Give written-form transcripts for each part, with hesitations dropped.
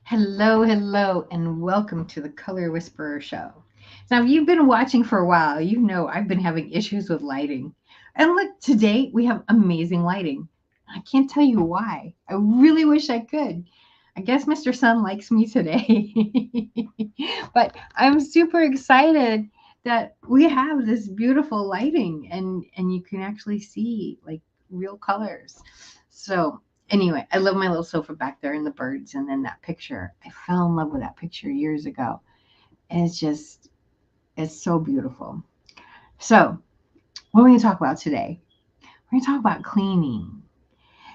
Hello, hello, and welcome to the Color Whisperer Show. Now, if you've been watching for a while, you know I've been having issues with lighting. And look, today we have amazing lighting. I can't tell you why. I really wish I could. I guess Mr. Sun likes me today. But I'm super excited that we have this beautiful lighting and you can actually see like real colors. So, anyway, I love my little sofa back there and the birds and then that picture. I fell in love with that picture years ago. And it's so beautiful. So, what are we going to talk about today? We're going to talk about cleaning.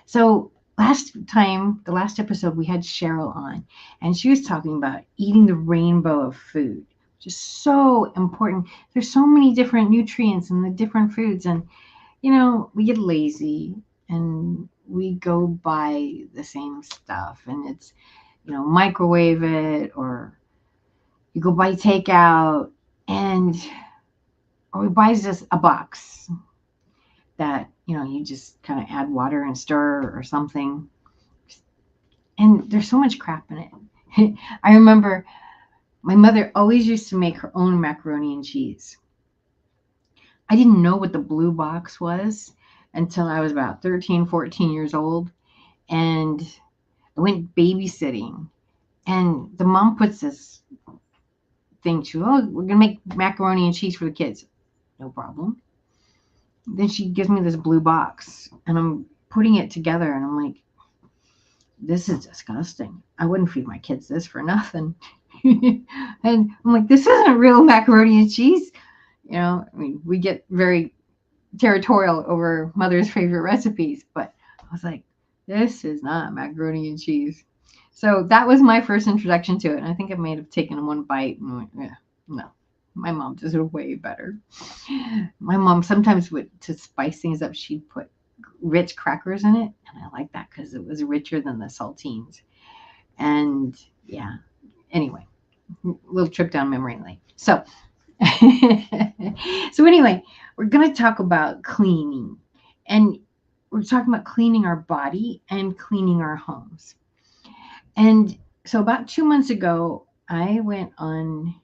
So, the last episode, we had Cheryl on, and she was talking about eating the rainbow of food, which is so important. There's so many different nutrients in the different foods, and we get lazy and we go buy the same stuff, and it's microwave it, or you go buy takeout, and or we buy just a box that you just kind of add water and stir or something, and there's so much crap in it. I remember my mother always used to make her own macaroni and cheese. I didn't know what the blue box was until I was about 13, 14 years old, and I went babysitting, and the mom puts this thing to, oh, we're gonna make macaroni and cheese for the kids. No problem. Then she gives me this blue box, and I'm putting it together, and I'm like, this is disgusting. I wouldn't feed my kids this for nothing. And I'm like, this isn't real macaroni and cheese. I mean, we get very territorial over mother's favorite recipes, but I was like, this is not macaroni and cheese. So that was my first introduction to it. And I think I may have taken one bite and went, yeah, no. My mom does it way better. My mom sometimes would, to spice things up, she'd put rich crackers in it. And I like that because it was richer than the saltines. And yeah, anyway, little trip down memory lane. So, so anyway, we're going to talk about cleaning. And we're talking about cleaning our body and cleaning our homes. And so about 2 months ago, I went on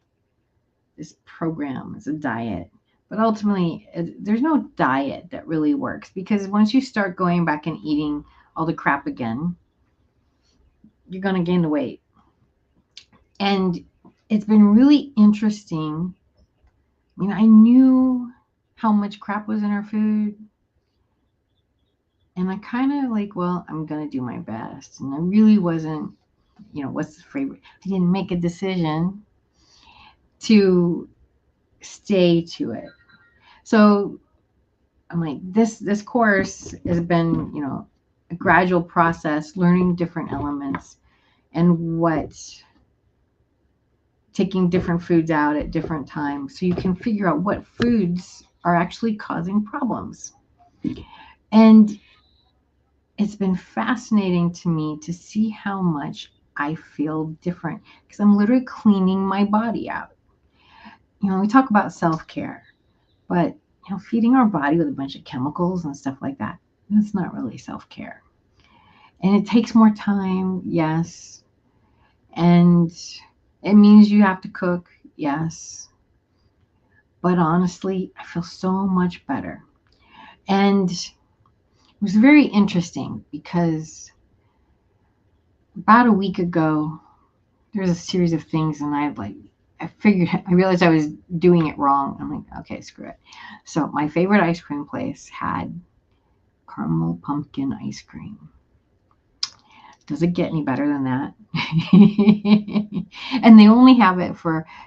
this program as a diet. But ultimately, there's no diet that really works, because once you start going back and eating all the crap again, you're going to gain the weight. And it's been really interesting. I mean, I knew how much crap was in our food. And I kind of like, well, I'm going to do my best. And I really wasn't, what's the favorite? I didn't make a decision to stay to it. So I'm like, this course has been, a gradual process, learning different elements and what taking different foods out at different times so you can figure out what foods are actually causing problems. And it's been fascinating to me to see how much I feel different because I'm literally cleaning my body out. We talk about self-care, but feeding our body with a bunch of chemicals and stuff like that, that's not really self-care. And it takes more time, yes. And it means you have to cook, yes. But honestly, I feel so much better. And it was very interesting because about a week ago, there was a series of things, and I realized I was doing it wrong. I'm like, okay, screw it. So my favorite ice cream place had caramel pumpkin ice cream. Does it get any better than that? And they only have it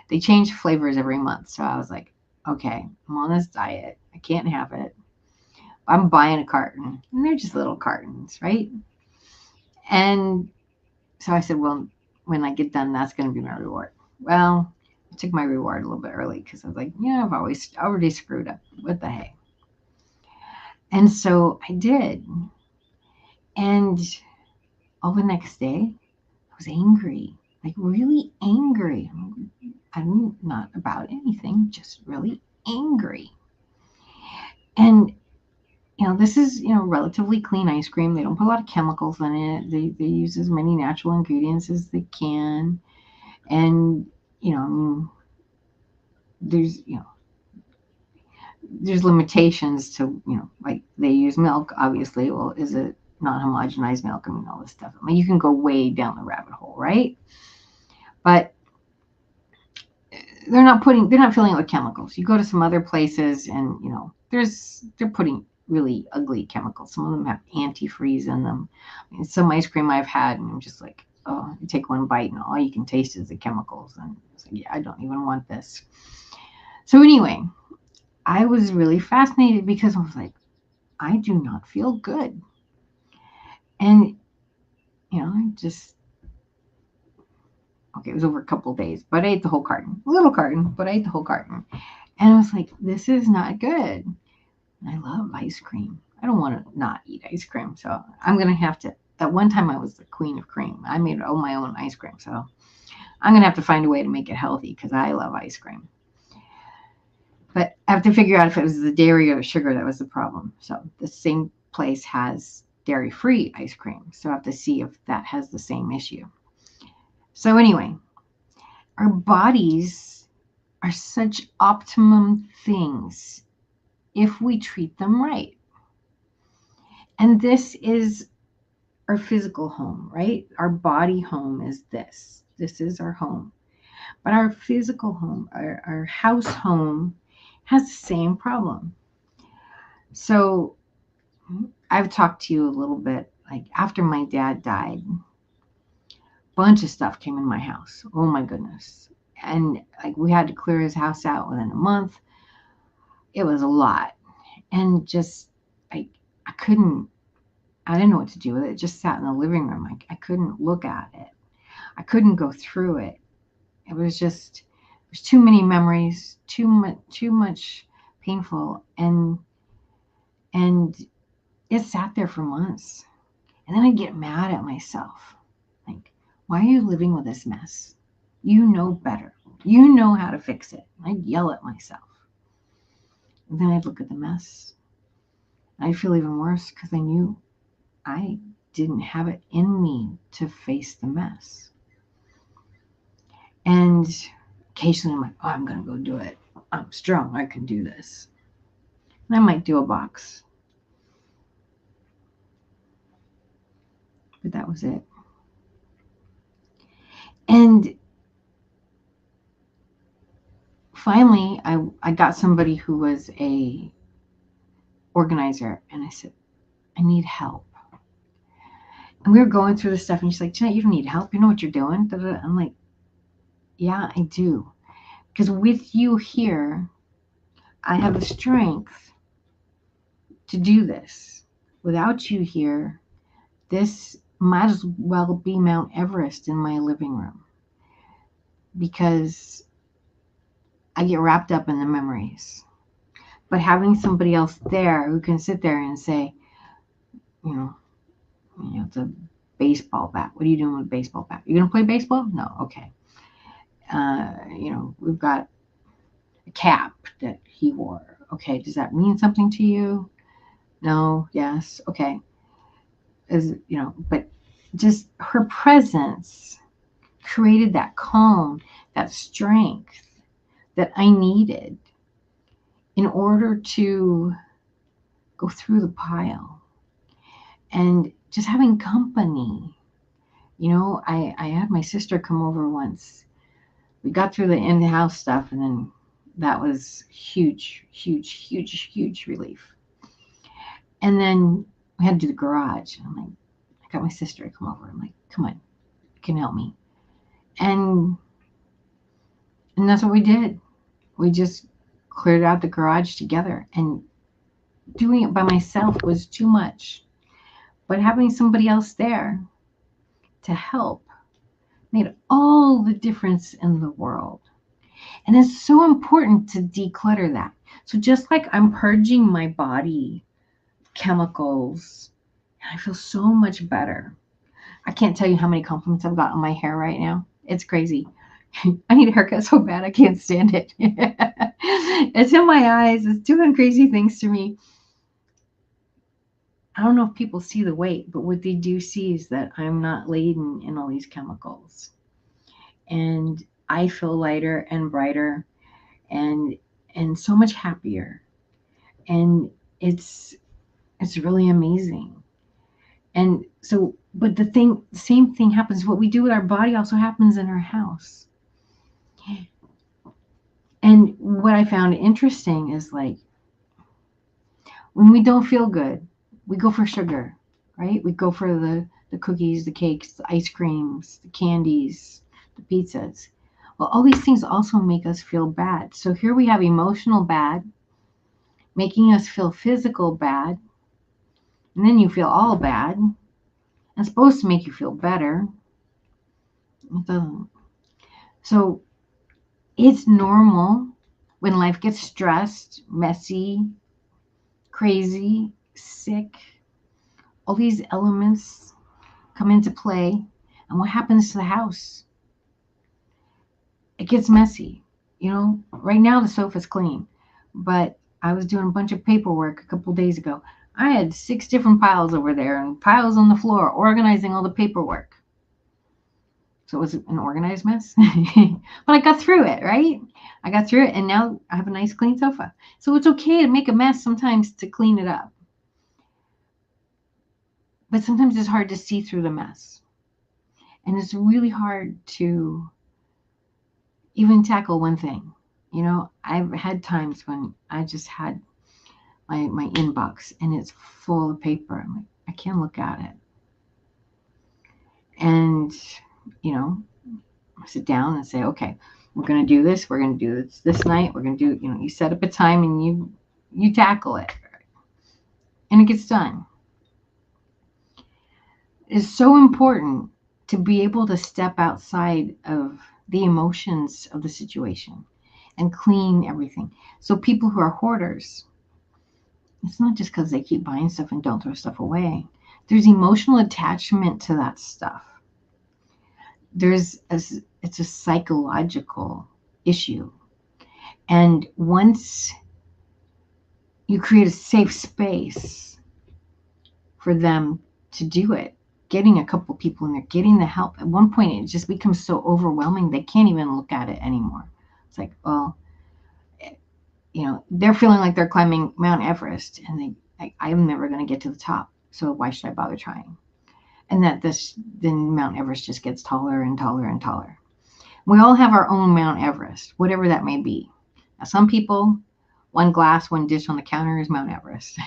they change flavors every month. So I was like, okay, I'm on this diet. I can't have it. I'm buying a carton. And they're just little cartons, right? And so I said, well, when I get done, that's going to be my reward. Well, I took my reward a little bit early because I was like, I've already screwed up. What the heck? And so I did. And all the next day, I was angry, like really angry. I'm not about anything, just really angry. And this is, relatively clean ice cream. They don't put a lot of chemicals in it. They use as many natural ingredients as they can. And, I mean, there's, there's limitations to, like they use milk, obviously. Well, is it not homogenized milk? I mean, all this stuff. I mean, you can go way down the rabbit hole, right? But they're not filling it with chemicals. You go to some other places and, they're putting really ugly chemicals. Some of them have antifreeze in them. I mean, some ice cream I've had, and I'm just like, oh, you take one bite and all you can taste is the chemicals. And it's like, yeah, I don't even want this. So anyway, I was really fascinated because I was like, I do not feel good. And, okay, it was over a couple of days, but I ate the whole carton. A little carton, but I ate the whole carton. And I was like, this is not good. And I love ice cream. I don't want to not eat ice cream. So I'm going to have to. At one time, I was the queen of cream. I made all my own ice cream. So I'm going to have to find a way to make it healthy because I love ice cream. But I have to figure out if it was the dairy or the sugar that was the problem. So the same place has dairy-free ice cream. So I have to see if that has the same issue. So anyway, our bodies are such optimum things if we treat them right. And this is our physical home, right? Our body home is this. This is our home. But our physical home, our house home, has the same problem. So I've talked to you a little bit, like after my dad died, a bunch of stuff came in my house. Oh my goodness. And like we had to clear his house out within a month. It was a lot. And just like I didn't know what to do with it. It just sat in the living room. I couldn't look at it. I couldn't go through it. It was just, there's too many memories, too much painful. And it sat there for months. And then I'd get mad at myself. Like, why are you living with this mess? You know better. You know how to fix it. I'd yell at myself. And then I'd look at the mess. I'd feel even worse because I knew I didn't have it in me to face the mess. And occasionally I'm like, oh, I'm going to go do it. I'm strong. I can do this. And I might do a box. But that was it. And finally, I got somebody who was a organizer. And I said, I need help. And we were going through this stuff. And she's like, Jeanette, you don't need help. You know what you're doing? I'm like, yeah, I do. Because with you here, I have the strength to do this. Without you here, this might as well be Mount Everest in my living room. Because I get wrapped up in the memories. But having somebody else there who can sit there and say, it's a baseball bat. What are you doing with a baseball bat? You going to play baseball? No. Okay. We've got a cap that he wore. Okay. Does that mean something to you? No. Yes. Okay. But just her presence created that calm, that strength that I needed in order to go through the pile. And just having company. I had my sister come over once. We got through the in-house stuff, and then that was huge, huge, huge, huge relief. And then we had to do the garage. And I'm like, I got my sister to come over. I'm like, come on, you can help me. And that's what we did. We just cleared out the garage together. And doing it by myself was too much. But having somebody else there to help made all the difference in the world. And it's so important to declutter that. So just like I'm purging my body chemicals, I feel so much better. I can't tell you how many compliments I've got on my hair right now. It's crazy. I need a haircut so bad I can't stand it. It's in my eyes. It's doing crazy things to me. I don't know if people see the weight, but what they do see is that I'm not laden in all these chemicals. And I feel lighter and brighter and so much happier. And it's really amazing. And so, but the same thing happens. What we do with our body also happens in our house. And what I found interesting is like when we don't feel good, we go for sugar, right? We go for the cookies, the cakes, the ice creams, the candies, the pizzas. Well, all these things also make us feel bad. So here we have emotional bad, making us feel physical bad, and then you feel all bad. It's supposed to make you feel better. It doesn't. So it's normal when life gets stressed, messy, crazy, sick. All these elements come into play. And what happens to the house? It gets messy. You know, right now the sofa's clean, but I was doing a bunch of paperwork a couple days ago. I had 6 different piles over there and piles on the floor organizing all the paperwork. So it was an organized mess. But I got through it, right? I got through it and now I have a nice clean sofa. So it's okay to make a mess sometimes to clean it up. But sometimes it's hard to see through the mess. And it's really hard to even tackle one thing. You know, I've had times when I just had my inbox and it's full of paper. I'm like, I can't look at it. And, you know, I sit down and say, okay, we're going to do this. We're going to do this night. We're going to do, you know, you set up a time and you tackle it and it gets done. It's so important to be able to step outside of the emotions of the situation and clean everything. So people who are hoarders, it's not just because they keep buying stuff and don't throw stuff away. There's emotional attachment to that stuff. It's a psychological issue. And once you create a safe space for them to do it, getting a couple people in there, getting the help, at one point it just becomes so overwhelming they can't even look at it anymore. It's like, well, you know, they're feeling like they're climbing Mount Everest and I'm never going to get to the top. So why should I bother trying? And then Mount Everest just gets taller and taller and taller. We all have our own Mount Everest, whatever that may be. Now, some people, one glass, one dish on the counter is Mount Everest.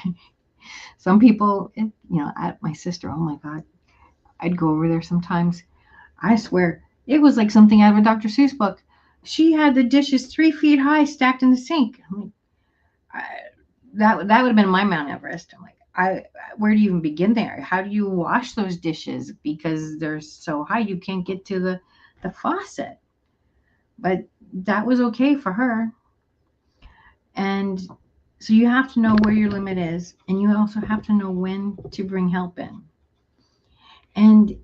Some people, you know, my sister, oh my God, I'd go over there sometimes. I swear, it was like something out of a Dr. Seuss book. She had the dishes 3 feet high stacked in the sink. I'm like, that would have been my Mount Everest. I'm like, where do you even begin there? How do you wash those dishes? Because they're so high, you can't get to the faucet. But that was okay for her. And so you have to know where your limit is, and you also have to know when to bring help in. And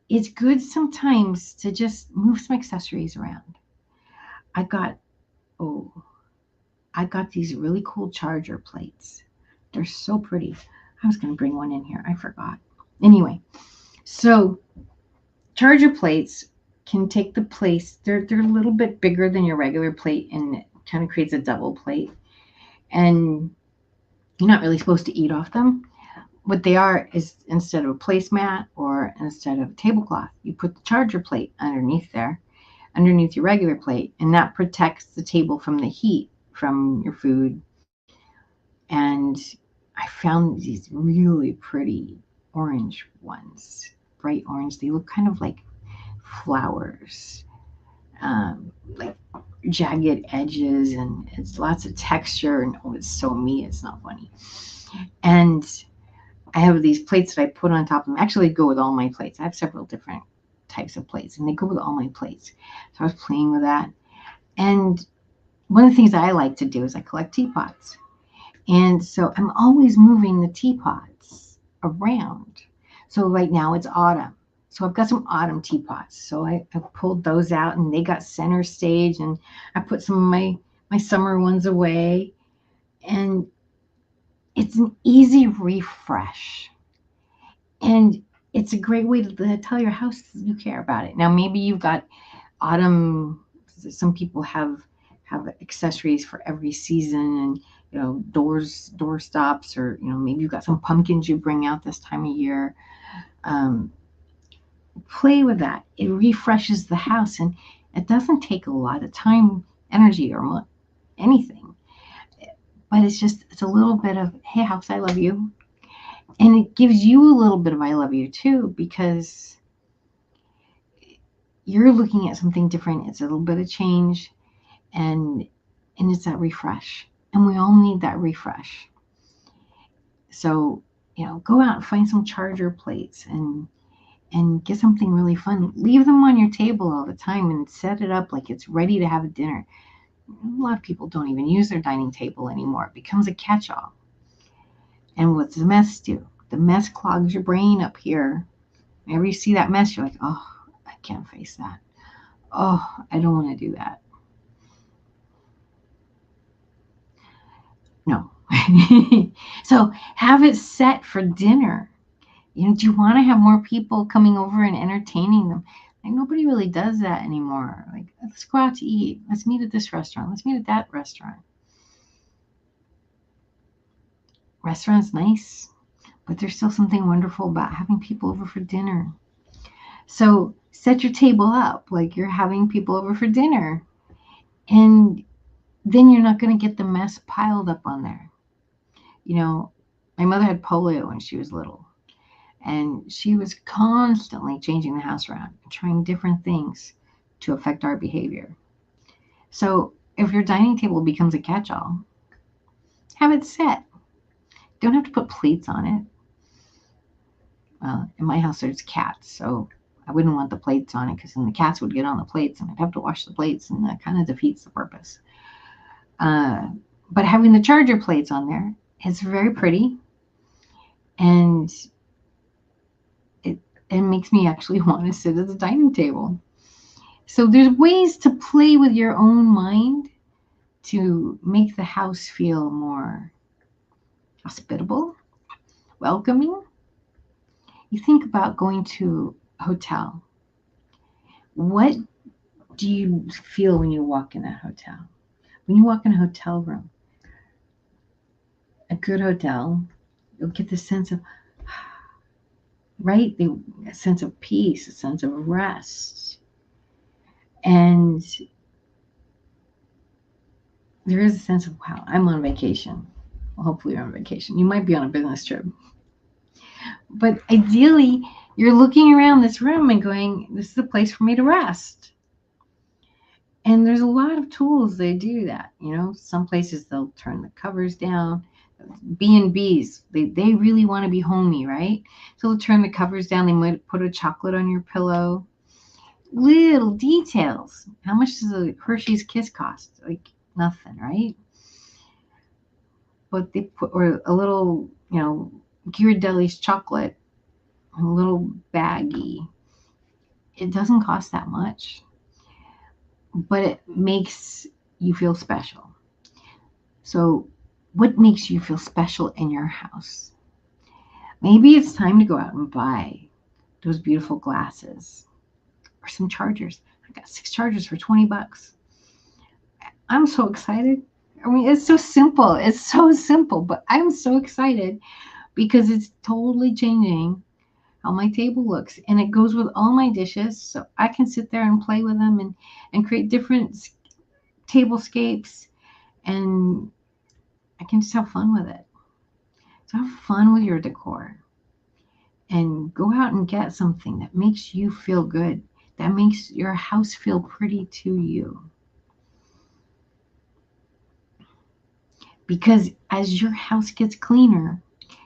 it's good sometimes to just move some accessories around. I got these really cool charger plates. They're so pretty. I was going to bring one in here. I forgot. Anyway, so charger plates can take the place. They're a little bit bigger than your regular plate, and it kind of creates a double plate. And you're not really supposed to eat off them. What they are is instead of a placemat or instead of a tablecloth, you put the charger plate underneath there, underneath your regular plate, and that protects the table from the heat from your food. And I found these really pretty orange ones, bright orange. They look kind of like flowers, like jagged edges, and it's lots of texture. And oh, it's so me, it's not funny. And I have these plates that I put on top of them. Actually, they go with all my plates. I have several different types of plates, and they go with all my plates. So I was playing with that. And one of the things I like to do is I collect teapots. And so I'm always moving the teapots around. So right now it's autumn. So I've got some autumn teapots. So I pulled those out and they got center stage, and I put some of my summer ones away. And It's an easy refresh. And it's a great way to tell your house you care about it. Now, maybe you've got autumn, some people have accessories for every season, and door stops, or maybe you've got some pumpkins you bring out this time of year. Um, Play with that. It refreshes the house, and it doesn't take a lot of time, energy, or anything. But it's a little bit of, hey, house, I love you. And it gives you a little bit of I love you too, because you're looking at something different. It's a little bit of change, and it's that refresh. And we all need that refresh. So, go out and find some charger plates, and get something really fun. Leave them on your table all the time and set it up like it's ready to have a dinner. A lot of people don't even use their dining table anymore. It becomes a catch-all. And what's the mess do? The mess clogs your brain up here. Whenever you see that mess, you're like, oh, I can't face that. Oh, I don't want to do that. No. So have it set for dinner. Do you want to have more people coming over and entertaining them? Like, nobody really does that anymore. Like, let's go out to eat. Let's meet at this restaurant. Let's meet at that restaurant. Restaurant's nice, but there's still something wonderful about having people over for dinner. So set your table up like you're having people over for dinner. And then you're not going to get the mess piled up on there. My mother had polio when she was little, and she was constantly changing the house around, trying different things to affect our behavior. So if your dining table becomes a catch-all, have it set. Don't have to put plates on it. Well, in my house there's cats, so I wouldn't want the plates on it, because then the cats would get on the plates and I'd have to wash the plates, and that kind of defeats the purpose. But having the charger plates on there, it's very pretty, and it makes me actually want to sit at the dining table. So there's ways to play with your own mind to make the house feel more hospitable, welcoming. You think about going to a hotel. What do you feel when you walk in that hotel? When you walk in a hotel room, a good hotel, you'll get the sense of, right? A sense of peace, a sense of rest. And there is a sense of, wow, I'm on vacation. Well, hopefully you're on vacation. You might be on a business trip. But ideally, you're looking around this room and going, this is a place for me to rest. And there's a lot of tools that do that. Some places they'll turn the covers down. B&Bs, they really want to be homey, right? So they'll turn the covers down. They might put a chocolate on your pillow. Little details. How much does a Hershey's Kiss cost? Like nothing, right? But they put, or a little, Ghirardelli's chocolate, a little baggie. It doesn't cost that much, but it makes you feel special. So what makes you feel special in your house? Maybe it's time to go out and buy those beautiful glasses or some chargers. I got 6 chargers for $20. I'm so excited. I mean, it's so simple. It's so simple, but I'm so excited because it's totally changing how my table looks, and it goes with all my dishes, so I can sit there and play with them, and create different tablescapes, and I can just have fun with it. So have fun with your decor, and go out and get something that makes you feel good, that makes your house feel pretty to you. Because as your house gets cleaner,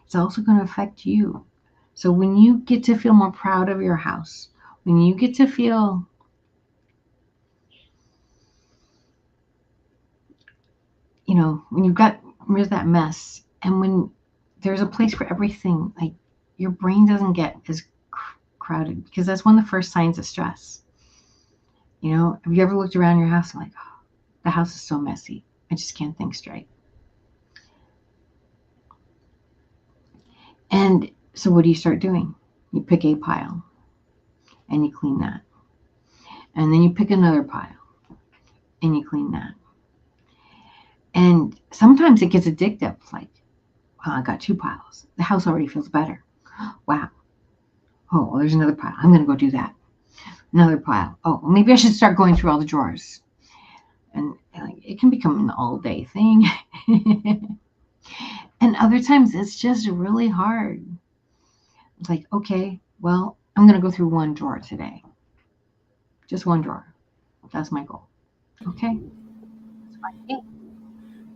it's also going to affect you. So when you get to feel more proud of your house, when you get to feel when you've got rid of that mess, and when there's a place for everything, like your brain doesn't get as crowded, because that's one of the first signs of stress. Have you ever looked around your house and like, oh, the house is so messy, I just can't think straight? And so what do you start doing? You pick a pile and you clean that. And then you pick another pile and you clean that. And sometimes it gets addictive. Like, well, I got two piles. The house already feels better. Wow. Oh, well, there's another pile. I'm going to go do that. Another pile. Oh, well, maybe I should start going through all the drawers. And like, it can become an all day thing. And other times it's just really hard. It's like, okay, well, I'm going to go through one drawer today. Just one drawer. That's my goal. Okay. That's my thing.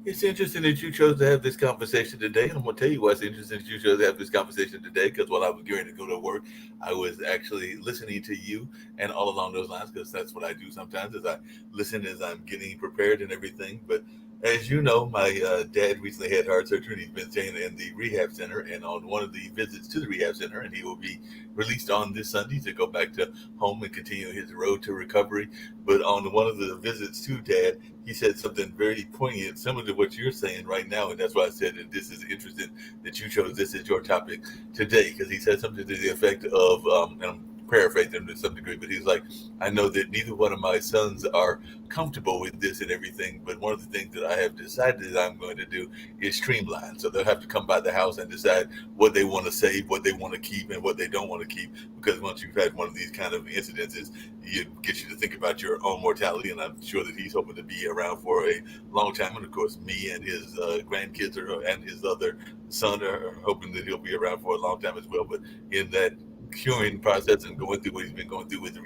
It's interesting that you chose to have this conversation today, and I'm going to tell you why it's interesting that you chose to have this conversation today. Because while I was getting to go to work, I was actually listening to you, and all along those lines, because that's what I do sometimes, is I listen as I'm getting prepared and everything. But as you know, my dad recently had heart surgery, and he's been staying in the rehab center. And on one of the visits to the rehab center, and he will be released on this Sunday to go back to home and continue his road to recovery. But on one of the visits to dad, he said something very poignant, similar to what you're saying right now, and that's why I said that this is interesting that you chose this as your topic today, because he said something to the effect of, and I'm paraphrasing him to some degree, but he's like, I know that neither one of my sons are comfortable with this and everything, but one of the things that I have decided that I'm going to do is streamline. So they'll have to come by the house and decide what they want to save, what they want to keep, and what they don't want to keep, because once you've had one of these kind of incidences, it gets you to think about your own mortality, and I'm sure that he's hoping to be around for a long time. And of course, me and his grandkids and his other son are hoping that he'll be around for a long time as well. But in that curing process and going through what he's been going through with the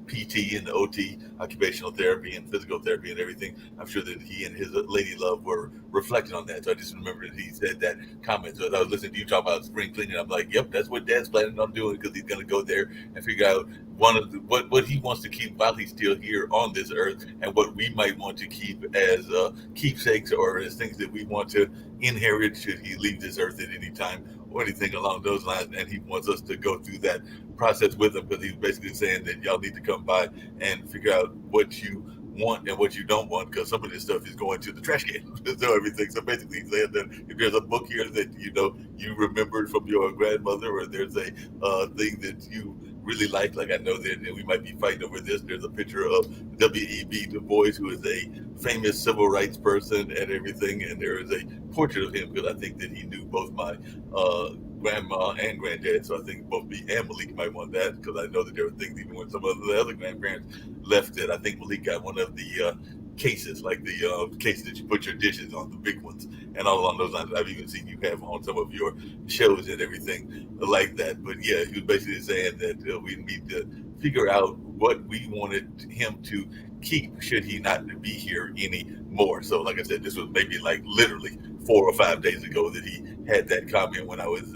PT and the OT, occupational therapy and physical therapy and everything, I'm sure that he and his lady love were reflecting on that. So I just remember that he said that comment. So as I was listening to you talk about spring cleaning, I'm like, yep, that's what Dad's planning on doing, because he's going to go there and figure out what he wants to keep while he's still here on this earth, and what we might want to keep as keepsakes or as things that we want to inherit should he leave this earth at any time or anything along those lines. And he wants us to go through that process with him, because he's basically saying that y'all need to come by and figure out what you want and what you don't want, because some of this stuff is going to the trash can. So everything. So basically, he's saying that if there's a book here that you remembered from your grandmother, or there's a thing that you really like I know that we might be fighting over this. There's a picture of W.E.B. Du Bois, who is a famous civil rights person and everything, and there is a portrait of him, because I think that he knew both my uh, grandma and granddad, so I think both me and Malik might want that, because I know that there were things even when some of the other grandparents left it. I think Malik got one of the cases, like the case that you put your dishes on, the big ones, and all along those lines. I've even seen you have on some of your shows and everything like that. But yeah, he was basically saying that we need to figure out what we wanted him to keep should he not be here anymore. So, like I said, this was maybe like literally 4 or 5 days ago that he had that comment when I was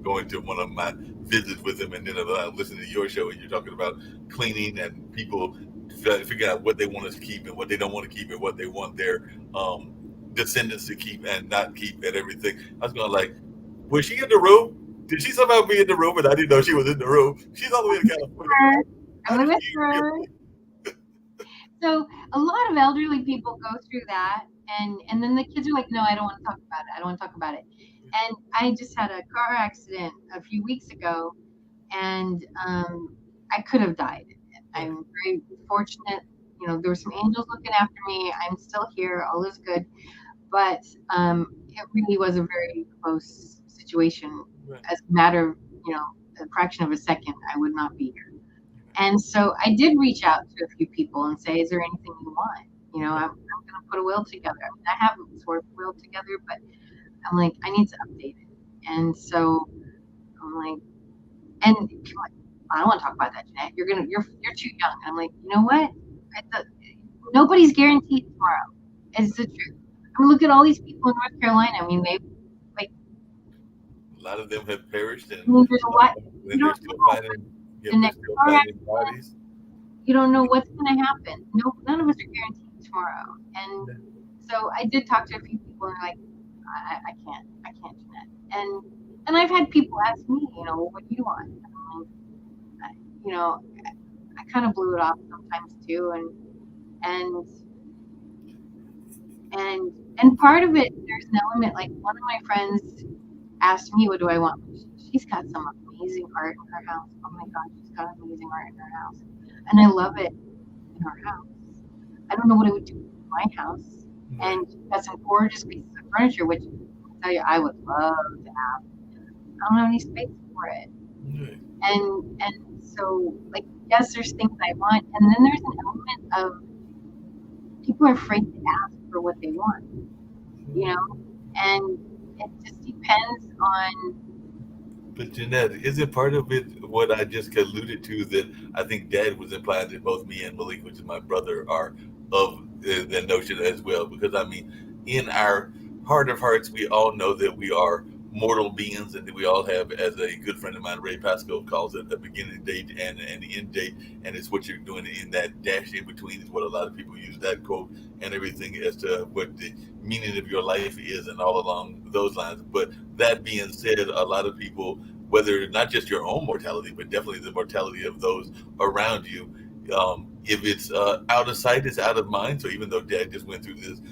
going to one of my visits with him, and then I was listening to your show, and you're talking about cleaning and people figure out what they want to keep and what they don't want to keep, and what they want their descendants to keep and not keep and everything. I was going like, was she in the room? Did she somehow be in the room and I didn't know she was in the room? She's all the way in California. I'm How the did she even whisperer. So a lot of elderly people go through that, and then the kids are like, no, I don't want to talk about it. I don't want to talk about it. And I just had a car accident a few weeks ago, and I could have died. get I'm very fortunate. There were some angels looking after me. I'm still here. All is good. But it really was a very close situation. right? As a matter of, you know, a fraction of a second, I would not be here. And so I did reach out to a few people and say, is there anything you want? I'm going to put a will together. I mean, I have a sort of will together, but I'm like, I need to update it. And so I'm like, and people are like, I don't want to talk about that, Jeanette. You're too young. And I'm like, you know what? Nobody's guaranteed tomorrow. It's the truth. I mean, look at all these people in North Carolina. I mean, they like. A lot of them have perished, I mean, there's a lot. and You they're don't still know finding, the they're next still car finding accident. bodies. You don't know what's going to happen. No, none of us are guaranteed tomorrow. And so I did talk to a few people, and they're like, I can't do that. And I've had people ask me, well, what do you want? And I'm like, I, you know, I kind of blew it off sometimes too, and and and part of it, there's an element like one of my friends. asked me, what do I want? She's got some amazing art in her house. Oh my God, she's got amazing art in her house. And I love it in her house. I don't know what I would do in my house. Right. And she's got some gorgeous pieces of furniture, which I tell you, I would love to have. I don't have any space for it. Right. And so like yes, there's things I want, and then there's an element of people are afraid to ask for what they want, you know, and it just depends on But Jeanette, isn't part of it what I just alluded to that I think Dad was implying that both me and Malik, which is my brother, are of the notion as well? Because I mean, in our heart of hearts, we all know that we are mortal beings and that we all have, as a good friend of mine, Ray Pasco, calls it, a beginning date and an end date. And it's what you're doing in that dash in between is what a lot of people use that quote and everything as to what the meaning of your life is and all along those lines. But that being said, a lot of people, whether not just your own mortality, but definitely the mortality of those around you. If it's out of sight, it's out of mind. So even though Dad just went through this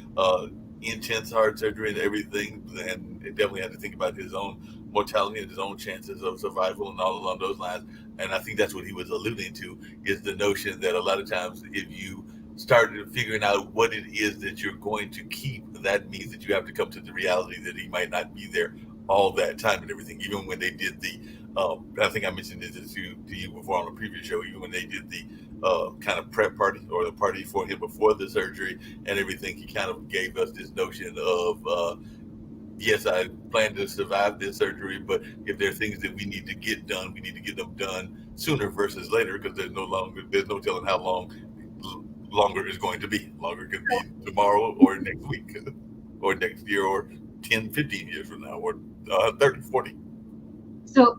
intense heart surgery and everything, and definitely had to think about his own mortality and his own chances of survival and all along those lines. And I think that's what he was alluding to is the notion that a lot of times if you started figuring out what it is that you're going to keep, that means that you have to come to the reality that he might not be there all that time and everything. Even when they did the, I think I mentioned this to you before on a previous show. Even when they did the kind of prep party or the party for him before the surgery and everything, he kind of gave us this notion of, yes, I plan to survive this surgery, but if there are things that we need to get done, we need to get them done sooner versus later because there's no telling how long longer is going to be. Longer could be tomorrow or next week or next year or 10, 15 years from now or 30, 40. so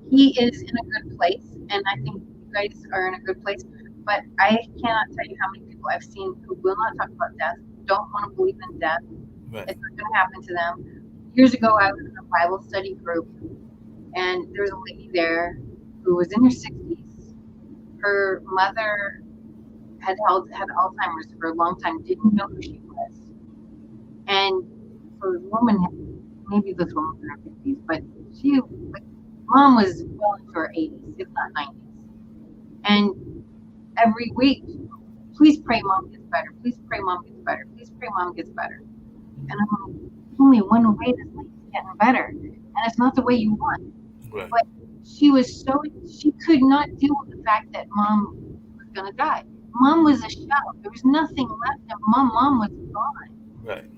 he is in a good place, and I think you guys are in a good place. But I cannot tell you how many people I've seen who will not talk about death, don't want to believe in death. Right. It's not going to happen to them. Years ago, I was in a Bible study group, and there was a lady there who was in her 60s. Her mother had Alzheimer's for a long time, didn't know who she was, and so this woman, maybe this woman was in her 50s, but she, like, mom was well into her 80s, if not 90s, and every week, please pray mom gets better, please pray mom gets better, please pray mom gets better, and I'm like, there's only one way this lady's getting better, and it's not the way you want. Right. But she could not deal with the fact that mom was gonna die. Mom was a shell. There was nothing left of mom. Mom was gone. Right.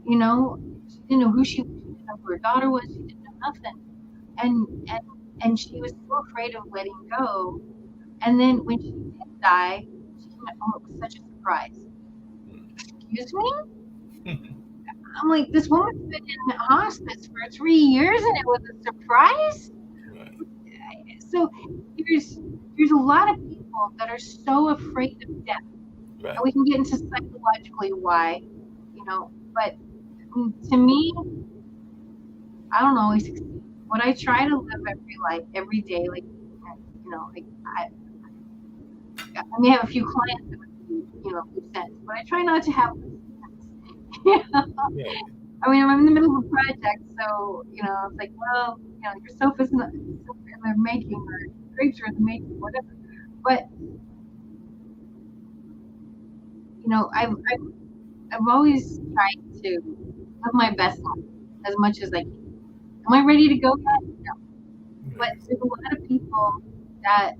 You know, she didn't know she didn't know who her daughter was. She didn't know nothing. And and and she was so afraid of letting go. And then when she did die, she came at home. It was such a surprise. Excuse me? I'm like, this woman's been in hospice for 3 years, and it was a surprise. Right. So there's a lot of people that are so afraid of death, Right. and we can get into psychologically why, but to me, I don't always succeed. What I try to live every day, like, like I may have a few clients that would be, loose ends, but I try not to have loose ends. Right. I mean, I'm in the middle of a project, so it's like, well, your sofa's in the making, or grapes are in the making, whatever. But I've always tried to live my best life as much as I can. Am I ready to go yet? No. But there's a lot of people that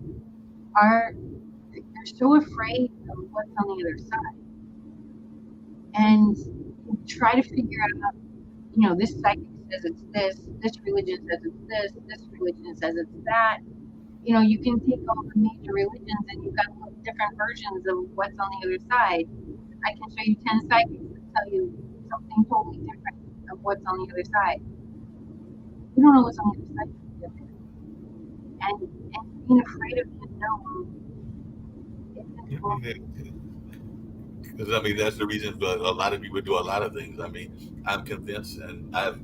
they're so afraid of what's on the other side, and try to figure out, this psychic says it's this religion says it's this religion says it's that. You can take all the major religions and you've got different versions of what's on the other side. I can show you 10 psychics that tell you something totally different of what's on the other side. You don't know what's on the other side. And being afraid of the unknown isn't wrong. Because I mean, that's the reason for a lot of people do a lot of things. I mean, I'm convinced, and I've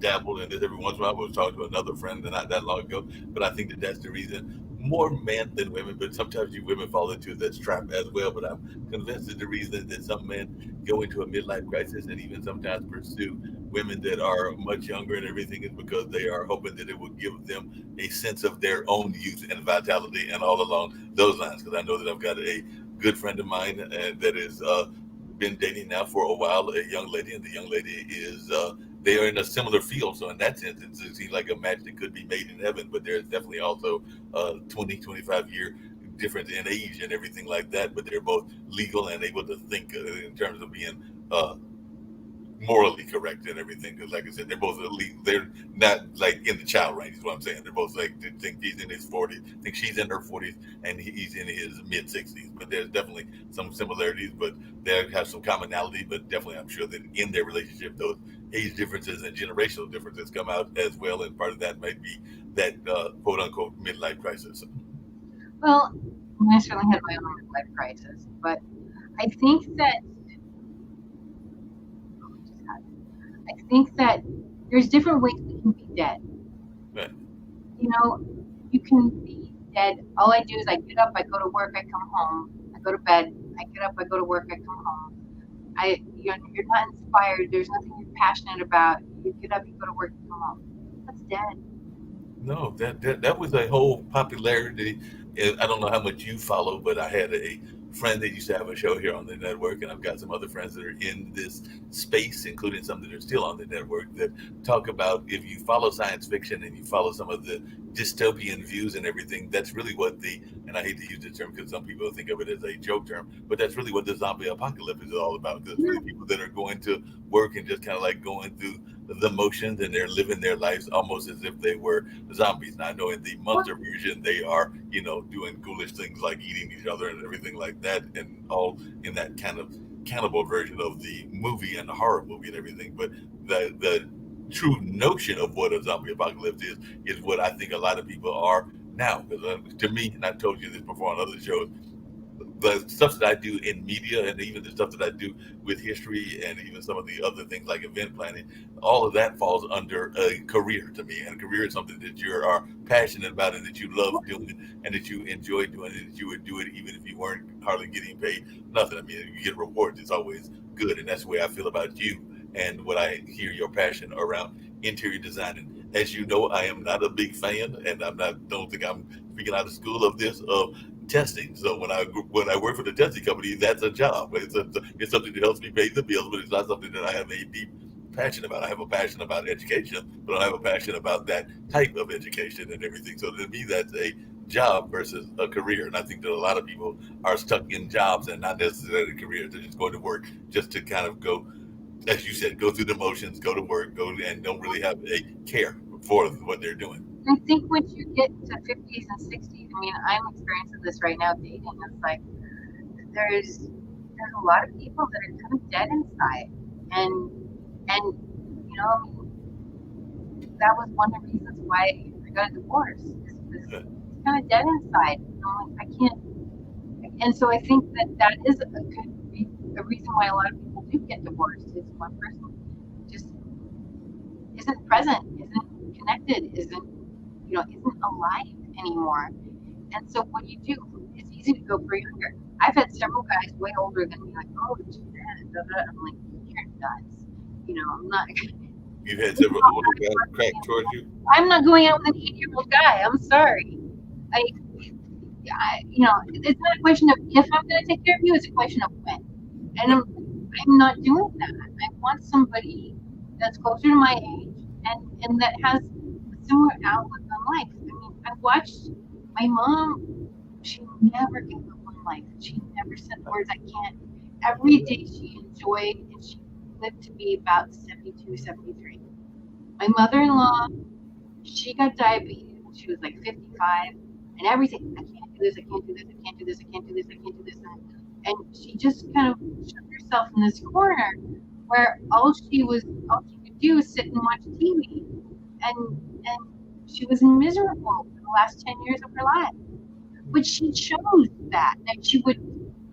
dabbled in this every once in a while. I was talking to another friend not that long ago, but I think that that's the reason. More men than women, but sometimes you women fall into that trap as well. But I'm convinced that the reason that some men go into a midlife crisis and even sometimes pursue women that are much younger and everything is because they are hoping that it will give them a sense of their own youth and vitality and all along those lines. Because I know that I've got a good friend of mine that has been dating now for a while, a young lady, and the young lady is they are in a similar field. So in that sense, it seems like a match that could be made in heaven. But there's definitely also 20, 25 year difference in age and everything like that. But they're both legal and able to think in terms of being morally correct and everything. Because, like I said, they're both elite. They're not like in the child range. Is what I'm saying. They're both like they think he's in his 40s, think she's in her 40s, and he's in his mid 60s. But there's definitely some similarities, but they have some commonality. But definitely, I'm sure that in their relationship, those age differences and generational differences come out as well. And part of that might be that quote unquote midlife crisis. Well, I certainly had my own midlife crisis, but I think that I think that there's different ways we can be dead. Right. You know, you can be dead. All I do is I get up, I go to work, I come home, I go to bed, I get up, I go to work, I come home. You're not inspired. There's nothing you're passionate about. You get up, you go to work, you come home. That's dead. No, that was a whole popularity. I don't know how much you follow, but I had a friend that used to have a show here on the network, and I've got some other friends that are in this space, including some that are still on the network, that talk about if you follow science fiction and you follow some of the dystopian views and everything, that's really what and I hate to use the term because some people think of it as a joke term, but that's really what the zombie apocalypse is all about. Because really people that are going to work and just kind of like going through the motions and they're living their lives almost as if they were zombies. Now I know in the monster version they are, doing ghoulish things like eating each other and everything like that, and all in that kind of cannibal version of the movie and the horror movie and everything. But the true notion of what a zombie apocalypse is what I think a lot of people are now. Because to me, and I've told you this before on other shows, the stuff that I do in media and even the stuff that I do with history and even some of the other things like event planning, all of that falls under a career to me. And a career is something that you are passionate about and that you love doing and that you enjoy doing and that you would do it even if you weren't hardly getting paid nothing. I mean, you get rewards, it's always good. And that's the way I feel about you and what I hear your passion around interior design. And as you know, I am not a big fan, and don't think I'm speaking out of school of this of testing. So when I work for the testing company, that's a job. It's something that helps me pay the bills, but it's not something that I have a deep passion about. I have a passion about education, but I have a passion about that type of education and everything. So to me, that's a job versus a career. And I think that a lot of people are stuck in jobs and not necessarily careers. They're just going to work just to kind of go, as you said, go through the motions, go to work, go and don't really have a care for what they're doing. I think once you get to 50s and 60s, I mean, I'm experiencing this right now dating. It's like there's a lot of people that are kind of dead inside, and I mean, that was one of the reasons why I got a divorce. Is kind of dead inside. I can't, and so I think that is could be a reason why a lot of people do get divorced. Is one person just isn't present, isn't connected, isn't alive anymore. And so what do you do? It's easy to go for younger. I've had several guys way older than me, like, oh, it's dead. I'm like, you're nuts. I'm not. You've had several older guys crack towards you. I'm not going out with an 8-year-old guy. I'm sorry. I, it's not a question of if I'm going to take care of you. It's a question of when. And I'm not doing that. I want somebody that's closer to my age and that has a similar outlook on life. I mean, I watched my mom. She never gave up on life. She never said words I can't. Every day she enjoyed and she lived to be about 72, 73. My mother-in-law, she got diabetes when she was like 55, and everything. I can't do this. I can't do this. I can't do this. I can't do this. I can't do this. And she just kind of shut herself in this corner where all she could do was sit and watch TV, and she was miserable for the last 10 years of her life. But she chose that, and she would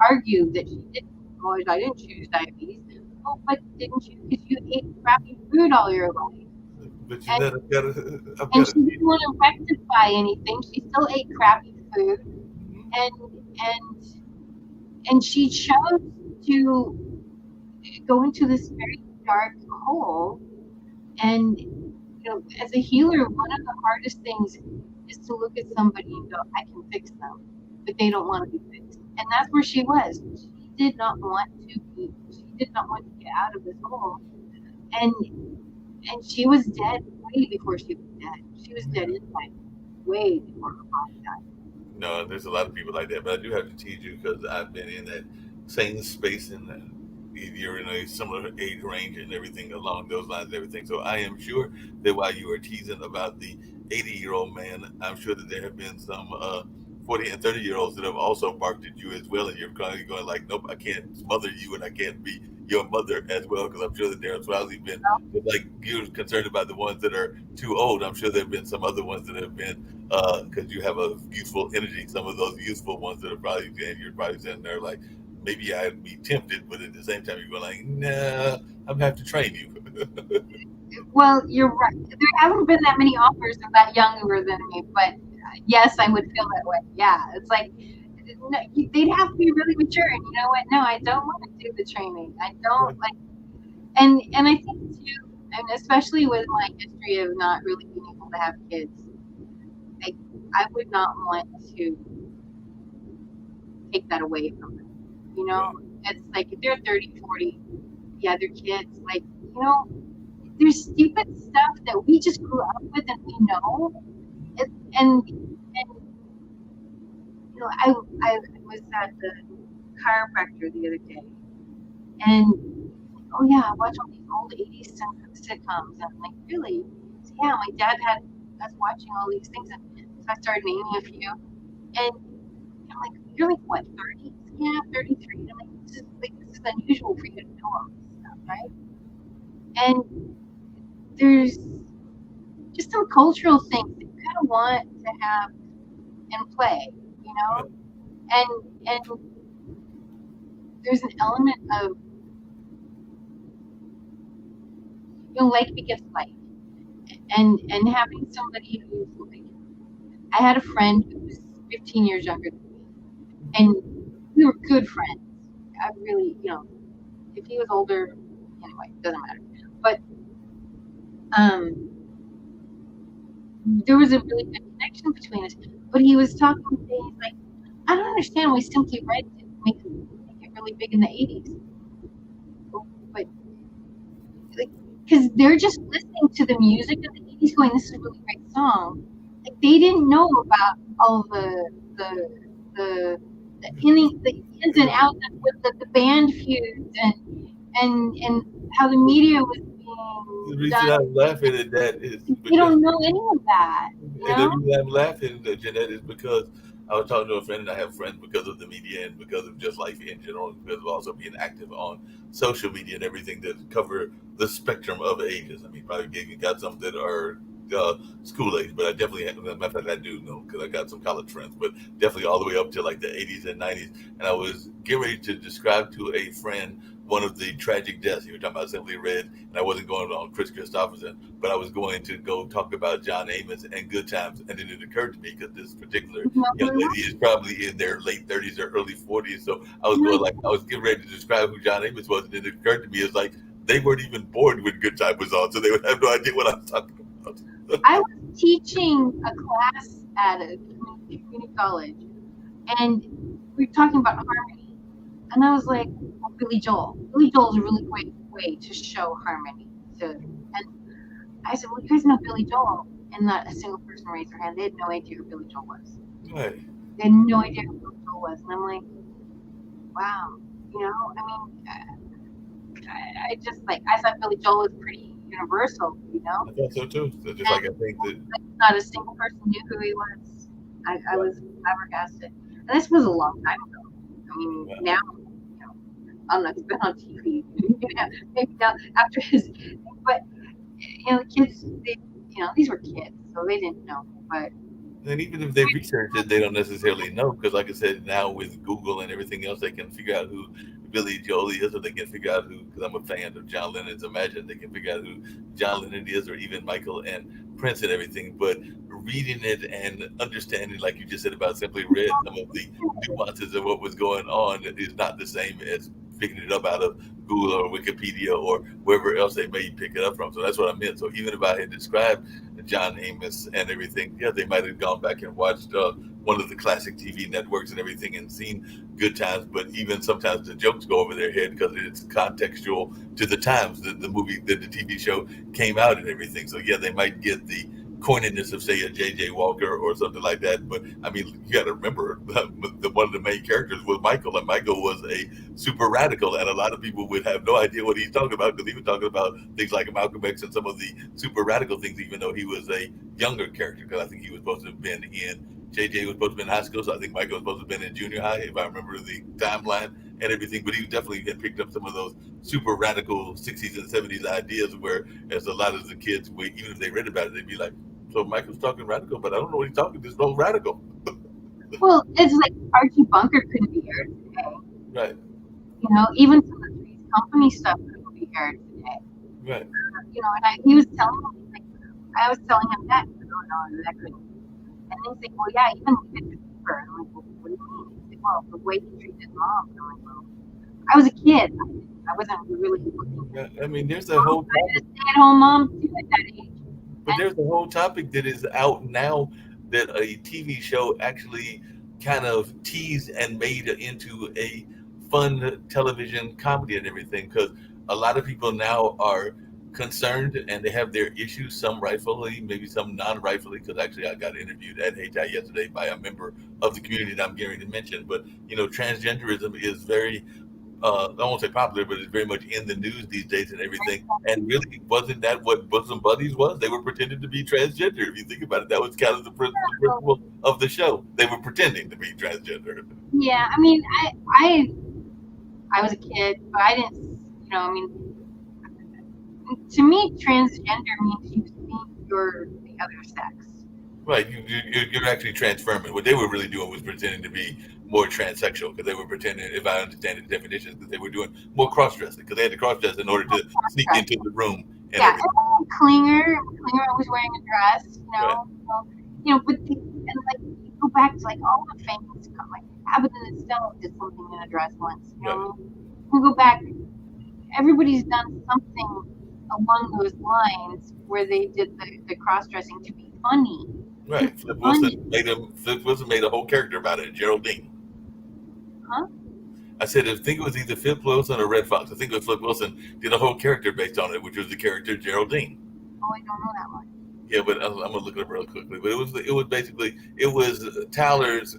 argue that she didn't. Oh, I didn't choose diabetes. Oh, but didn't you? Because you ate crappy food all your life. But you And, I've and got she didn't want to rectify anything. She still ate crappy food, and and she chose to go into this very dark hole And as a healer, one of the hardest things is to look at somebody and go, I can fix them, but they don't want to be fixed. And that's where she was. She did not want to be. She did not want to get out of this hole. And she was dead way before she was dead. She was dead inside way before her body died. No, there's a lot of people like that, but I do have to tease you because I've been in that same space and you're in a similar age range and everything along those lines and everything. So I am sure that while you were teasing about the 80-year-old man, I'm sure that there have been some 40 and 30-year-olds that have also barked at you as well, and you're kind of going like, nope, I can't smother you and I can't be your mother as well, because I'm sure that there have probably been, just like you're concerned about the ones that are too old, I'm sure there have been some other ones that have been, because you have a youthful energy, some of those youthful ones that are probably, and you're probably sitting there like, maybe I'd be tempted, but at the same time, you're going like, nah, I'm gonna have to train you. Well, you're right. There haven't been that many offers of that younger than me, but yes, I would feel that way. Yeah, it's like no, they'd have to be really mature. And you know what? No, I don't want to do the training. I don't like, and I think too, and especially with my history of not really being able to have kids, I I would not want to take that away from them. You know, Right. it's like if they're 30, 40, yeah, they're kids. Like there's stupid stuff that we just grew up with and we know. And I was at the chiropractor the other day, and oh yeah, I watch all these old '80s sitcoms, and I'm like, really? So, yeah, my dad had us watching all these things, and so I started naming a few, and I'm like, you're like what, 30? Yeah, 33. And I'm like, this is unusual for you to know all this stuff, right? And there's just some cultural things that you kind of want to have and play, you know, and there's an element of life begets life, and having somebody who's like, I had a friend who was 15 years younger than me, and we were good friends. I really, if he was older, anyway, doesn't matter. But um, there was a really good connection between us. But he was talking to me, he's like, I don't understand why Simply Red didn't make it really big in the 80s. But like, because they're just listening to the music of the 80s, going, "This is a really great song." Like they didn't know about all the the the ins and outs with the band feuds and how the media was The being reason done. I'm laughing at that is They because don't know any of that, you and the know. reason I'm laughing, Jeanette, is because I was talking to a friend, and I have friends because of the media and because of just life in general, and because of also being active on social media and everything that cover the spectrum of ages. I mean, probably you got some that are school age, but I definitely, as a matter of fact, I do know because I got some college friends, but definitely all the way up to like the 80s and 90s. And I was getting ready to describe to a friend one of the tragic deaths. You were talking about Simply Red, and I wasn't going on Chris Christopherson, but I was going to go talk about John Amos and Good Times. And then it occurred to me because this particular young lady is probably in their late 30s or early 40s. So I was going like, I was getting ready to describe who John Amos was. And then it occurred to me, it's like they weren't even born when Good Time was on. So they would have no idea what I was talking about. I was teaching a class at a community college, and we were talking about harmony, and I was like, well, Billy Joel. Billy Joel is a really great way to show harmony. And I said, well, you guys know Billy Joel, and not a single person raised their hand. They had no idea who Billy Joel was. Right. They had no idea who Billy Joel was, and I'm like, wow, I mean, I just like I thought Billy Joel was pretty universal, I thought so too. So just like and I think that, not a single person knew who he was. I was flabbergasted. And this was a long time ago. I mean, yeah. now, I'm not been on TV. Maybe now after his, but the kids, these were kids, so they didn't know. But And even if they research it, they don't necessarily know because, like I said, now with Google and everything else, they can figure out who Billy Joel is, or they can figure out who. Because I'm a fan of John Lennon's Imagine, they can figure out who John Lennon is, or even Michael and Prince and everything. But reading it and understanding, like you just said about Simply Red, some of the nuances of what was going on is not the same as picking it up out of Google or Wikipedia or wherever else they may pick it up from. So that's what I meant. So even if I had described John Amos and everything, yeah, they might have gone back and watched one of the classic TV networks and everything and seen Good Times. But even sometimes the jokes go over their head because it's contextual to the times that the movie, that the TV show came out and everything. So yeah, they might get the corniness of, say, a J.J. Walker or something like that. But I mean, you got to remember one of the main characters was Michael, and Michael was a super radical, and a lot of people would have no idea what he's talking about because he was talking about things like Malcolm X and some of the super radical things, even though he was a younger character. Because I think he was supposed to have been in JJ was supposed to be in high school, so I think Michael was supposed to have been in junior high, if I remember the timeline and everything. But he definitely had picked up some of those super radical 60s and 70s ideas, where as a lot of the kids, even if they read about it, they'd be like, so Michael's talking radical, but I don't know what he's talking. There's no radical. Well, it's like Archie Bunker couldn't be aired today. Right. You know, even some of the Three's Company stuff couldn't be aired today. Right. You know, and he was telling me, like, I was telling him that, no, that couldn't. And he's like, well, yeah, even we did Bieber. And I'm like, well, what do you mean? He's like, well, the way he treated mom. And I'm like, well, I was a kid. I wasn't really looking. Yeah, I mean, there's a whole stay-at-home mom too at that age. But there's a whole topic that is out now that a TV show actually kind of teased and made into a fun television comedy and everything, because a lot of people now are concerned and they have their issues, some rightfully, maybe some non-rightfully, because actually I got interviewed at HeyTai yesterday by a member of the community that I'm going to mention. But, you know, transgenderism is very I won't say popular, but it's very much in the news these days and everything. And really, wasn't that what Bosom Buddies was? They were pretending to be transgender. If you think about it, that was kind of the principle of the show. They were pretending to be transgender. Yeah, I mean, I was a kid, but I didn't, you know, I mean, to me, transgender means you think you're the other sex. Right, you're actually transforming. What they were really doing was pretending to be more transsexual, because they were pretending, if I understand the definitions, that they were doing more cross-dressing, because they had to cross-dress in order to sneak into the room. And yeah, and Klinger was wearing a dress, you know. Right. So, you know, but and like you go back to like all the famous, like Abbott and Costello did something in a dress once. You know, right. We go back. Everybody's done something along those lines where they did the cross-dressing to be funny. Right. Flip Wilson made a whole character about it, Geraldine. Huh? I said, I think it was either Flip Wilson or Red Fox. I think it was Flip Wilson did a whole character based on it, which was the character Geraldine. Oh, I don't know that one. Yeah, but I'm gonna look it up real quickly. But it was basically Tyler's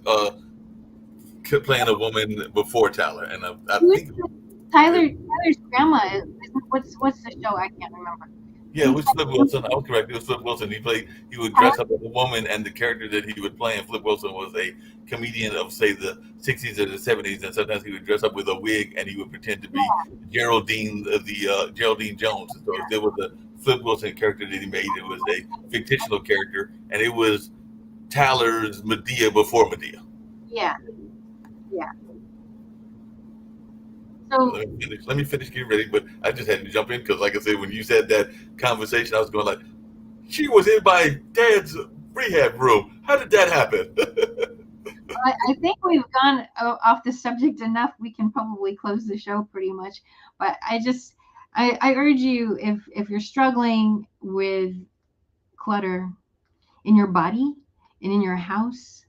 playing a woman before Tyler, and I think Tyler's grandma. What's the show? I can't remember. Yeah, it was Flip Wilson. I was correct. It was Flip Wilson. He would dress up as a woman, and the character that he would play in Flip Wilson was a comedian of, say, the 60s or the 70s, and sometimes he would dress up with a wig, and he would pretend to be Geraldine, Geraldine Jones. So there was a Flip Wilson character that he made. It was a fictional character, and it was Tyler's Medea before Medea. Yeah. So let me finish getting ready, but I just had to jump in because, like I said, when you said that conversation, I was going like, she was in my dad's rehab room. How did that happen? I think we've gone off the subject enough. We can probably close the show pretty much. But I urge you, if you're struggling with clutter in your body and in your house,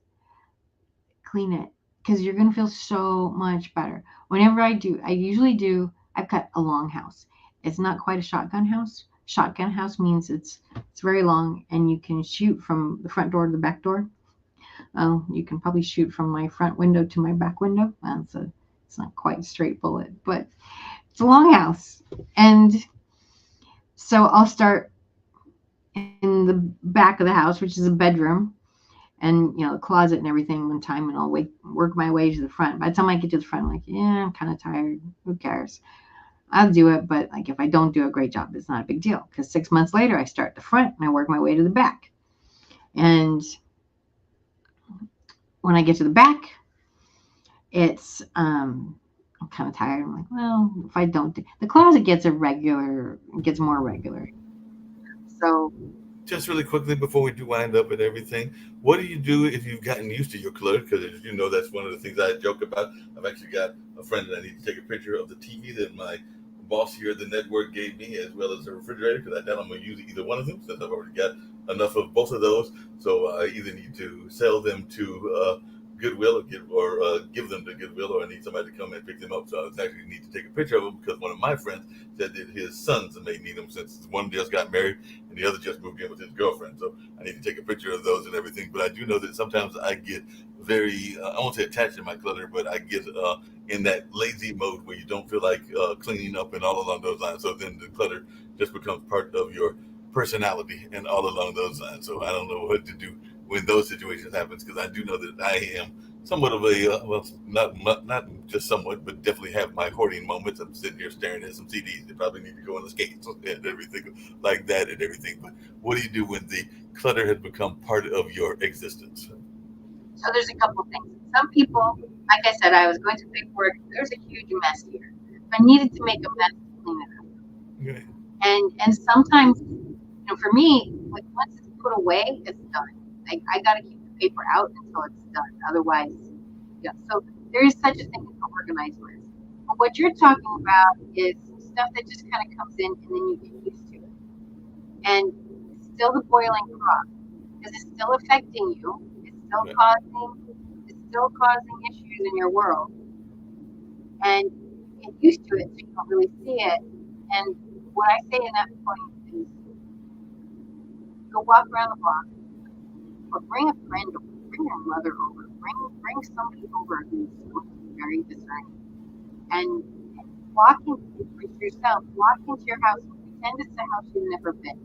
clean it, because you're going to feel so much better. Whenever I usually I've got a long house. It's not quite a shotgun house. Shotgun house means it's very long, and you can shoot from the front door to the back door. You can probably shoot from my front window to my back window. It's not quite a straight bullet, but it's a long house. And so I'll start in the back of the house, which is a bedroom, and, you know, the closet and everything one time, and I'll work my way to the front. By the time I get to the front, I'm like, yeah, I'm kind of tired. Who cares? I'll do it. But like, if I don't do a great job, it's not a big deal, because 6 months later, I start the front and I work my way to the back. And when I get to the back, it's, I'm kind of tired. I'm like, well, if I don't do, the closet gets more regular. So just really quickly before we do wind up and everything, what do you do if you've gotten used to your clutter? Because as you know, that's one of the things I joke about. I've actually got a friend that I need to take a picture of the TV that my boss here at the network gave me, as well as the refrigerator, because I doubt I'm going to use either one of them since I've already got enough of both of those. So I either need to sell them to Goodwill or give them to Goodwill, or I need somebody to come and pick them up. So I actually need to take a picture of them because one of my friends said that his sons may need them since one just got married and the other just moved in with his girlfriend. So I need to take a picture of those and everything. But I do know that sometimes I get very, I won't say attached to my clutter, but I get in that lazy mode where you don't feel like cleaning up and all along those lines. So then the clutter just becomes part of your personality and all along those lines. So I don't know what to do when those situations happens because I do know that I am somewhat of a well, not just somewhat, but definitely have my hoarding moments. I'm sitting here staring at some CDs that probably need to go on the skates and everything like that and everything. But what do you do when the clutter has become part of your existence? So there's a couple of things. Some people, like I said, I was going through paperwork. There's a huge mess here. I needed to make a mess to clean it up. Okay. And sometimes, for me, like once it's put away, it's done. I got to keep the paper out until it's done. Otherwise, yeah. So there is such a thing as an organized list. But what you're talking about is stuff that just kind of comes in and then you get used to it. And it's still the boiling pot because it's still affecting you. Right. It's still causing issues in your world. And you get used to it so you don't really see it. And what I say in that point is go walk around the block or bring a friend over, bring your mother over, bring somebody over who's going to be very discerning. And walk into yourself, walk into your house and pretend it's a house you've never been.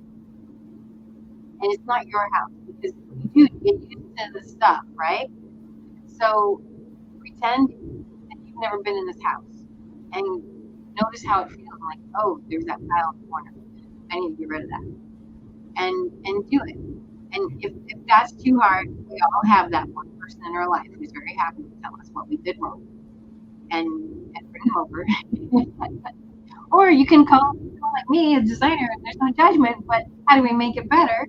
And it's not your house because you get used to the stuff, right? So pretend that you've never been in this house and notice how it feels like, oh, there's that pile in the corner. I need to get rid of that. And do it. And if that's too hard, we all have that one person in our life who's very happy to tell us what we did wrong and bring them over. Or you can call like me, a designer, and there's no judgment, but how do we make it better?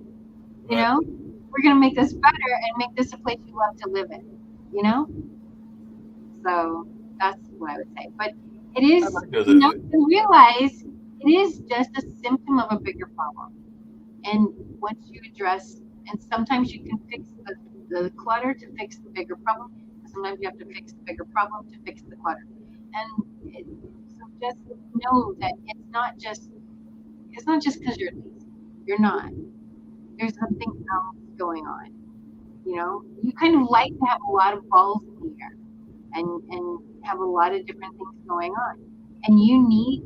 You Right. know, we're going to make this better and make this a place you love to live in, you know? So that's what I would say. But it I is, like those. you realize it is just a symptom of a bigger problem. And once you address, and sometimes you can fix the clutter to fix the bigger problem. Sometimes you have to fix the bigger problem to fix the clutter. And so just know that it's not just because you're lazy. You're not. There's something else going on. You kind of like to have a lot of balls in the air and have a lot of different things going on. And you need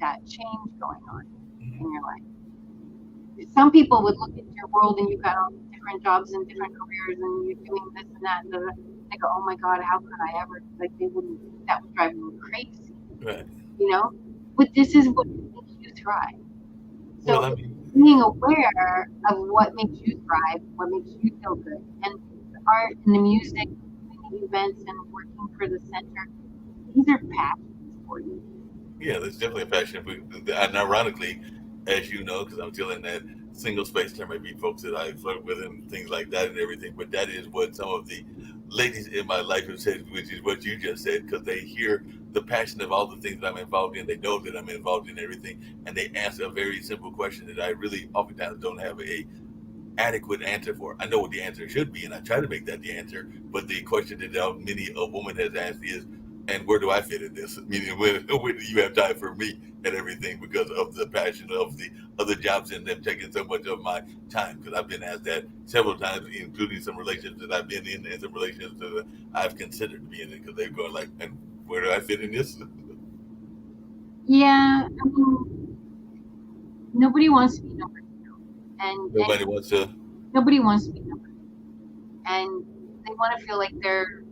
that change going on in your life. Some people would look at your world and you've got all these different jobs and different careers and you're doing this and that and they go, oh my God, how could I ever, like that would drive them crazy, Right. but this is what makes you thrive. Well, So I mean, being aware of what makes you thrive, what makes you feel good, and the art and the music, and the events and working for the center, these are passions for you. yeah, there's definitely a passion. And ironically, as you know, because I'm still in that single space, there may be folks that I flirt with and things like that and everything. But that is what some of the ladies in my life have said, which is what you just said, because they hear the passion of all the things that I'm involved in. They know that I'm involved in everything, and they ask a very simple question that I really oftentimes don't have a adequate answer for. I know what the answer should be, and I try to make that the answer. But the question that many a woman has asked is, "And where do I fit in this?" Meaning, when do you have time for me and everything because of the passion of the other jobs and them taking so much of my time? Because I've been asked that several times, including some relationships that I've been in and some relationships that I've considered being in, because they've gone like, "And where do I fit in this?" Yeah, I mean, nobody wants to be number two, and Nobody wants to. nobody wants to be number two, and they want to feel like they're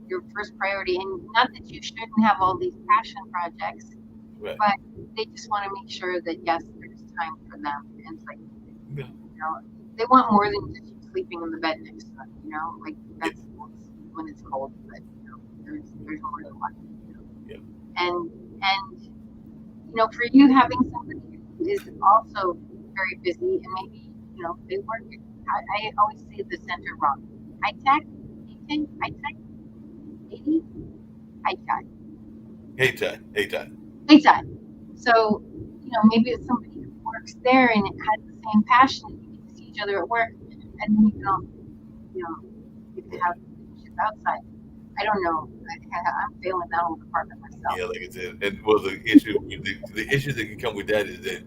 your first priority. And not that you shouldn't have all these passion projects, Right. but they just want to make sure that yes, there's time for them. And it's like, Yeah. they want more than just you sleeping in the bed next to them. Like Yeah. that's when it's cold, but there's more to life. Yeah. And for you having somebody who is also very busy and maybe they work. I always say the center wrong. ITAC, ITAC, 80, ITAC, Hey, Ty. Hey, Ty. ITAC. So, maybe it's somebody who works there and it has the same passion, and you get to see each other at work, and then you can all, you can have issues outside. I don't know. I'm failing that whole department myself. Yeah, like I said, and well, the issue that can come with that is that,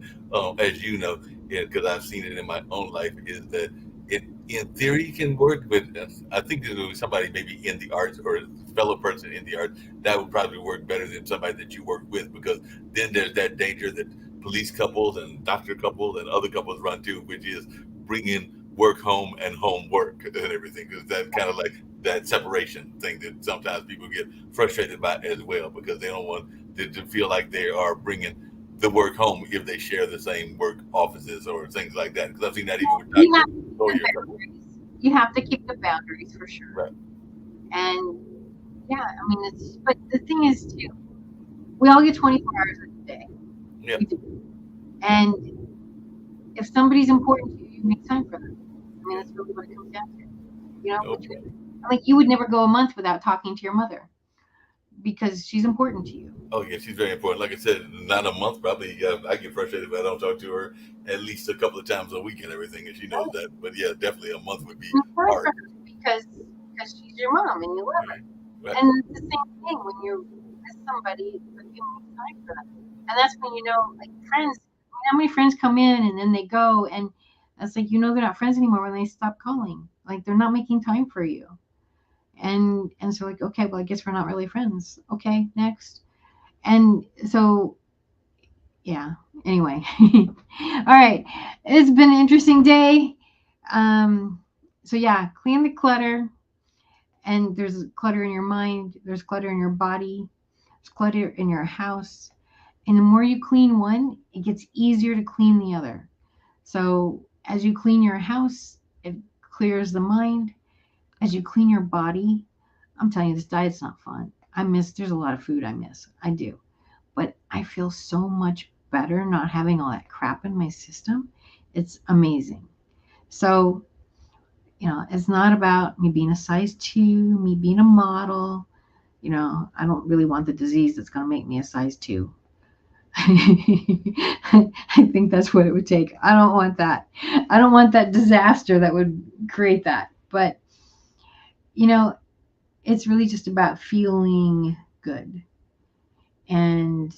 as you know, yeah, because I've seen it in my own life, is that it in theory can work, but I think that somebody maybe in the arts or a fellow person in the arts that would probably work better than somebody that you work with, because then there's that danger that police couples and doctor couples and other couples run to, which is bringing work home and home work and everything, because that's kind of like that separation thing that sometimes people get frustrated by as well, because they don't want to feel like they are bringing the work home if they share the same work offices or things like that. Because I've seen that even with You doctors. have to keep the boundaries. You have to keep the boundaries for sure. Right. And yeah, I mean, but the thing is too, we all get 24 hours a day. Yeah. We do. And if somebody's important to you, you make time for them. I mean, that's really what it comes down to. Okay. Like you would never go a month without talking to your mother because she's important to you. Oh yeah, she's very important. Like I said, not a month probably. I get frustrated if I don't talk to her at least a couple of times a week and everything, and she knows that. But yeah, definitely a month would be hard. Because she's your mom and you love her. Right. And it's the same thing when you're with somebody, but you make time for them. And that's when like friends. I mean, how many friends come in and then they go, and it's like they're not friends anymore when they stop calling. Like they're not making time for you. And so like, okay, well I guess we're not really friends. Okay, next. And so yeah. Anyway. All right. It's been an interesting day. So yeah, clean the clutter. And there's clutter in your mind, there's clutter in your body, there's clutter in your house. And the more you clean one, it gets easier to clean the other. So as you clean your house, it clears the mind. As you clean your body, I'm telling you, this diet's not fun. There's a lot of food I miss. I do. But I feel so much better not having all that crap in my system. It's amazing. So, it's not about me being a size 2, me being a model. I don't really want the disease that's going to make me a size 2. I think that's what it would take. I don't want that. I don't want that disaster that would create that. But, it's really just about feeling good. And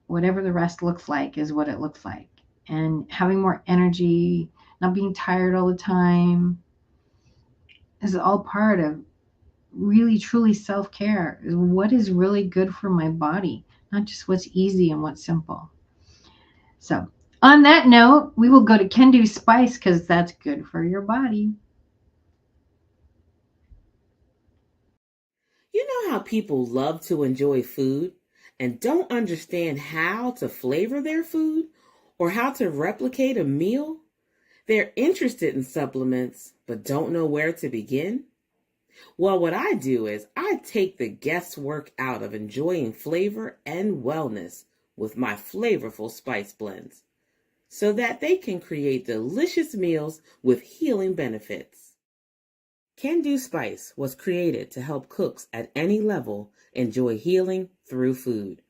whatever the rest looks like is what it looks like. And having more energy, not being tired all the time, is all part of really truly self-care. Is what is really good for my body, not just what's easy and what's simple. So on that note, we will go to Can Do Spice because that's good for your body. You know how people love to enjoy food and don't understand how to flavor their food or how to replicate a meal? They're interested in supplements but don't know where to begin? Well, what I do is I take the guesswork out of enjoying flavor and wellness with my flavorful spice blends so that they can create delicious meals with healing benefits. Can Do Spice was created to help cooks at any level enjoy healing through food.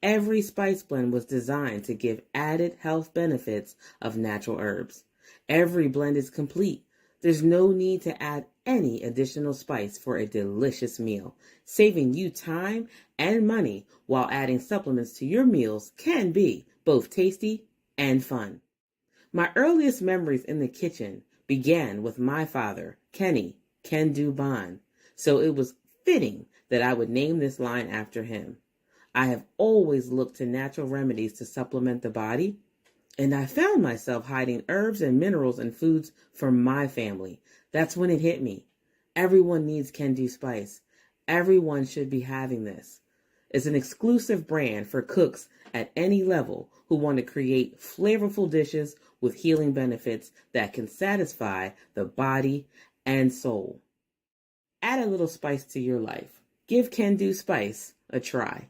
Every spice blend was designed to give added health benefits of natural herbs. Every blend is complete. There's no need to add any additional spice for a delicious meal. Saving you time and money while adding supplements to your meals can be both tasty and fun. My earliest memories in the kitchen began with my father, Kenny Can Do Bond, so it was fitting that I would name this line after him. I have always looked to natural remedies to supplement the body, and I found myself hiding herbs and minerals in foods for my family. That's when it hit me. Everyone needs Can Do Spice. Everyone should be having this. It's an exclusive brand for cooks at any level who want to create flavorful dishes with healing benefits that can satisfy the body and soul. Add a little spice to your life. Give Can Do Spice a try.